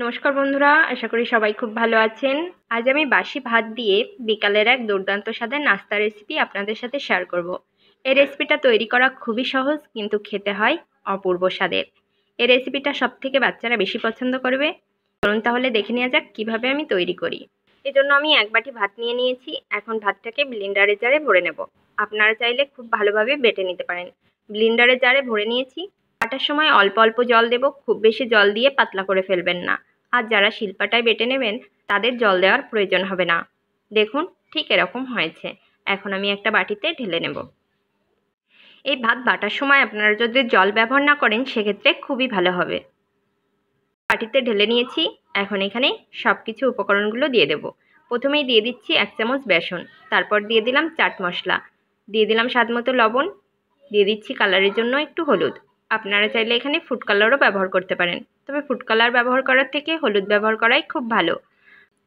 নমস্কার বন্ধুরা, আশা করি সবাই খুব ভালো আছেন। আজ আমি বাসি ভাত দিয়ে বিকালের এক দুর্দান্ত স্বাদের নাস্তা রেসিপি আপনাদের সাথে শেয়ার করব। এই রেসিপিটা তৈরি করা খুবই সহজ, কিন্তু খেতে হয় অপূর্ব স্বাদের। এই রেসিপিটা সবথেকে বাচ্চারা বেশি পছন্দ করবে। চলুন তাহলে দেখে নেওয়া যাক কিভাবে আমি তৈরি করি। এজন্য আমি এক বাটি ভাত নিয়ে নিয়েছি। এখন ভাতটাকে ব্লেন্ডারের জারে ভরে নেব। আপনারা চাইলে খুব ভালোভাবে বেটে নিতে পারেন। ব্লেন্ডারের জারে ভরে নিয়েছি। বাটার সময় অল্প অল্প জল দেব, খুব বেশি জল দিয়ে পাতলা করে ফেলবেন না। আর যারা শিলপাটায় বেটে নেবেন তাদের জল দেওয়ার প্রয়োজন হবে না। দেখুন ঠিক এরকম হয়েছে। এখন আমি একটা বাটিতে ঢেলে নেব। এই ভাত বাটার সময় আপনারা যদি জল ব্যবহার না করেন সেক্ষেত্রে খুবই ভালো হবে। বাটিতে ঢেলে নিয়েছি। এখন এখানে সব কিছু উপকরণগুলো দিয়ে দেব। প্রথমেই দিয়ে দিচ্ছি 1 চামচ বেসন, তারপর দিয়ে দিলাম চাট মশলা, দিয়ে দিলাম স্বাদ মতো লবণ, দিয়ে দিচ্ছি কালারের জন্য একটু হলুদ। আপনারা চাইলে এখানে ফুড কালারও ব্যবহার করতে পারেন, তবে ফুড কালার ব্যবহার করার থেকে হলুদ ব্যবহার করাই খুব ভালো।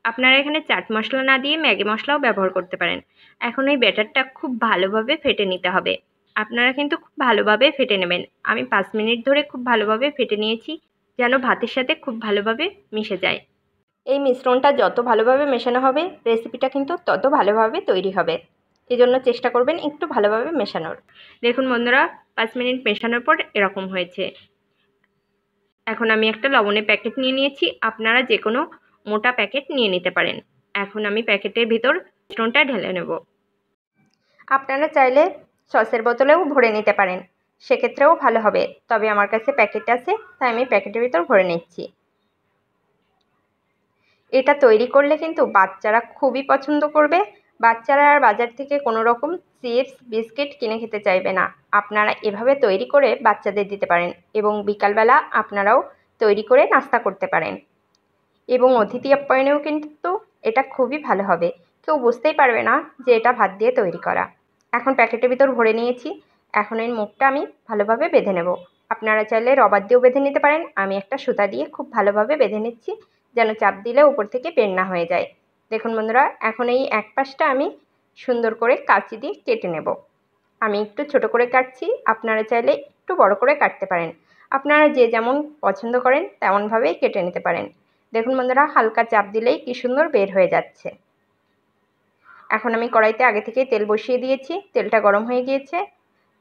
আপনারা এখানে চাট মশলা না দিয়ে ম্যাগি মশলাও ব্যবহার করতে পারেন। এখন এই ব্যাটারটা খুব ভালোভাবে ফেটে নিতে হবে। আপনারা কিন্তু খুব ভালোভাবে ফেটে নেবেন। আমি 5 মিনিট ধরে খুব ভালোভাবে ফেটে নিয়েছি, যেন ভাতের সাথে খুব ভালোভাবে মিশে যায়। এই মিশ্রণটা যত ভালোভাবে মেশানো হবে রেসিপিটা কিন্তু তত ভালোভাবে তৈরি হবে। এজন্য চেষ্টা করবেন একটু ভালোভাবে মেশানোর। দেখুন বন্ধুরা, 5 মিনিট মেশানোর পর এরকম হয়েছে। এখন আমি একটা লবণের প্যাকেট নিয়ে নিয়েছি। আপনারা যে কোনো মোটা প্যাকেট নিয়ে নিতে পারেন। এখন আমি প্যাকেটের ভিতর মিশ্রণটা ঢেলে নেব। আপনারা চাইলে সসের বোতলেও ভরে নিতে পারেন, সেক্ষেত্রেও ভালো হবে। তবে আমার কাছে প্যাকেট আছে, তাই আমি প্যাকেটের ভিতর ভরে নিচ্ছি। এটা তৈরি করলে কিন্তু বাচ্চারা খুবই পছন্দ করবে। বাচ্চারা আর বাজার থেকে কোনো রকম চিপস বিস্কিট কিনে খেতে চাইবে না। আপনারা এভাবে তৈরি করে বাচ্চাদের দিতে পারেন এবং বিকালবেলা আপনারাও তৈরি করে নাস্তা করতে পারেন। এবং অতিথি আপ্যায়নেও কিন্তু এটা খুবই ভালো হবে। কেউ বুঝতেই পারবে না যে এটা ভাত দিয়ে তৈরি করা। এখন প্যাকেটের ভিতর ভরে নিয়েছি। এখন এর মুখটা আমি ভালোভাবে বেঁধে নেব। আপনারা চাইলে রবার দিয়েও বেঁধে নিতে পারেন। আমি একটা সুতা দিয়ে খুব ভালোভাবে বেঁধে নিচ্ছি, যেন চাপ দিলে উপর থেকে বের না হয়ে যায়। দেখুন বন্ধুরা, এখন এই এক পাশটা আমি সুন্দর করে কাঁচি দিয়ে কেটে নেব। আমি একটু ছোট করে কাটছি, আপনারা চাইলে একটু বড় করে কাটতে পারেন। আপনারা যে যেমন পছন্দ করেন তেমনভাবেই কেটে নিতে পারেন। দেখুন বন্ধুরা, হালকা চাপ দিলেই কি সুন্দর বের হয়ে যাচ্ছে। এখন আমি কড়াইতে আগে থেকেই তেল বসিয়ে দিয়েছি। তেলটা গরম হয়ে গিয়েছে।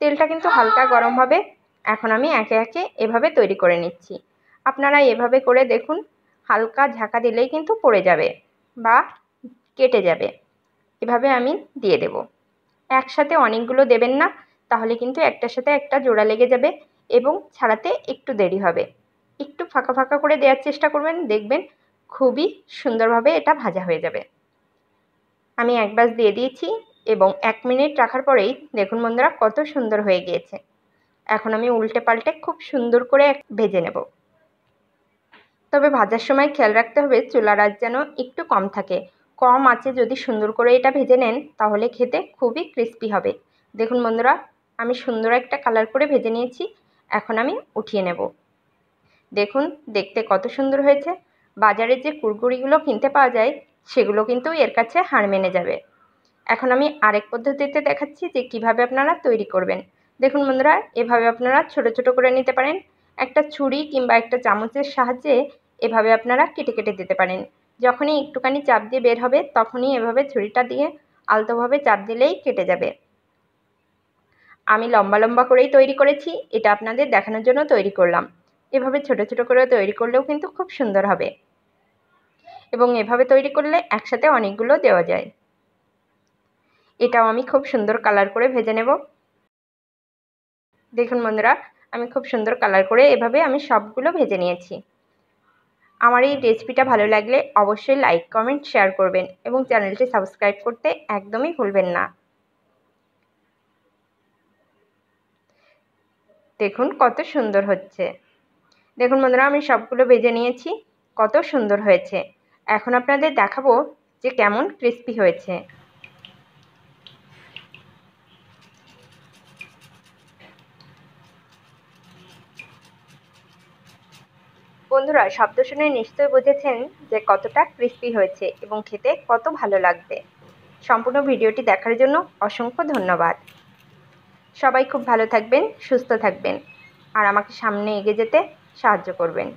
তেলটা কিন্তু হালকা গরম হবে। এখন আমি একে একে এভাবে তৈরি করে নিচ্ছি। আপনারা এভাবে করে দেখুন, হালকা ঝাঁকা দিলেই কিন্তু পড়ে যাবে বা কেটে যাবে। এভাবে আমি দিয়ে দেব। একসাথে অনেকগুলো দেবেন না, তাহলে কিন্তু একটার সাথে একটা জোড়া লেগে যাবে এবং ছাড়াতে একটু দেরি হবে। একটু ফাঁকা ফাঁকা করে দেওয়ার চেষ্টা করবেন, দেখবেন খুবই সুন্দরভাবে এটা ভাজা হয়ে যাবে। আমি এক ব্যাচ দিয়ে দিয়েছি এবং 1 মিনিট রাখার পরেই দেখুন বন্ধুরা কত সুন্দর হয়ে গিয়েছে। এখন আমি উল্টে পাল্টে খুব সুন্দর করে ভেজে নেব। তবে ভাজার সময় খেয়াল রাখতে হবে চুলার আঁচ যেন একটু কম থাকে। কম আঁচে যদি সুন্দর করে এটা ভেজে নেন তাহলে খেতে খুবই ক্রিস্পি হবে। দেখুন বন্ধুরা, আমি সুন্দর একটা কালার করে ভেজে নিয়েছি। এখন আমি উঠিয়ে নেব। দেখুন দেখতে কত সুন্দর হয়েছে। বাজারে যে কুরকুরিগুলো কিনতে পাওয়া যায় সেগুলো কিন্তু এর কাছে হার মেনে যাবে। এখন আমি আরেক পদ্ধতিতে দেখাচ্ছি যে কিভাবে আপনারা তৈরি করবেন। দেখুন বন্ধুরা, এভাবে আপনারা ছোট ছোট করে নিতে পারেন। একটা ছুরি কিংবা একটা চামচের সাহায্যে এভাবে আপনারা কেটে কেটে দিতে পারেন। যখনই একটুখানি চাপ দিয়ে বের হবে তখনই এভাবে ছুরিটা দিয়ে আলতোভাবে চাপ দিলেই কেটে যাবে। আমি লম্বা লম্বা করেই তৈরি করেছি, এটা আপনাদের দেখানোর জন্য তৈরি করলাম। এভাবে ছোট ছোট করে তৈরি করলেও কিন্তু খুব সুন্দর হবে এবং এভাবে তৈরি করলে একসাথে অনেকগুলো দেওয়া যায়। এটাও আমি খুব সুন্দর কালার করে ভেজে নেব। দেখুন বন্ধুরা, আমি খুব সুন্দর কালার করে এভাবে আমি সবগুলো ভেজে নিয়েছি। আমার এই রেসিপিটা ভালো লাগলে অবশ্যই লাইক কমেন্ট শেয়ার করবেন এবং চ্যানেলটি সাবস্ক্রাইব করতে একদমই ভুলবেন না। দেখুন কত সুন্দর হচ্ছে। দেখুন বন্ধুরা, আমি সবগুলো ভেজে নিয়েছি। কত সুন্দর হয়েছে। এখন আপনাদের দেখাবো যে কেমন ক্রিস্পি হয়েছে। বন্ধুরা, শব্দ শুনে নিশ্চয়ই বুঝেছেন যে কতটা ক্রিস্পি হয়েছে এবং খেতে কত ভালো লাগবে। সম্পূর্ণ ভিডিওটি দেখার জন্য অসংখ্য ধন্যবাদ। সবাই খুব ভালো থাকবেন, সুস্থ থাকবেন আর আমাকে সামনে এগিয়ে যেতে সাহায্য করবেন।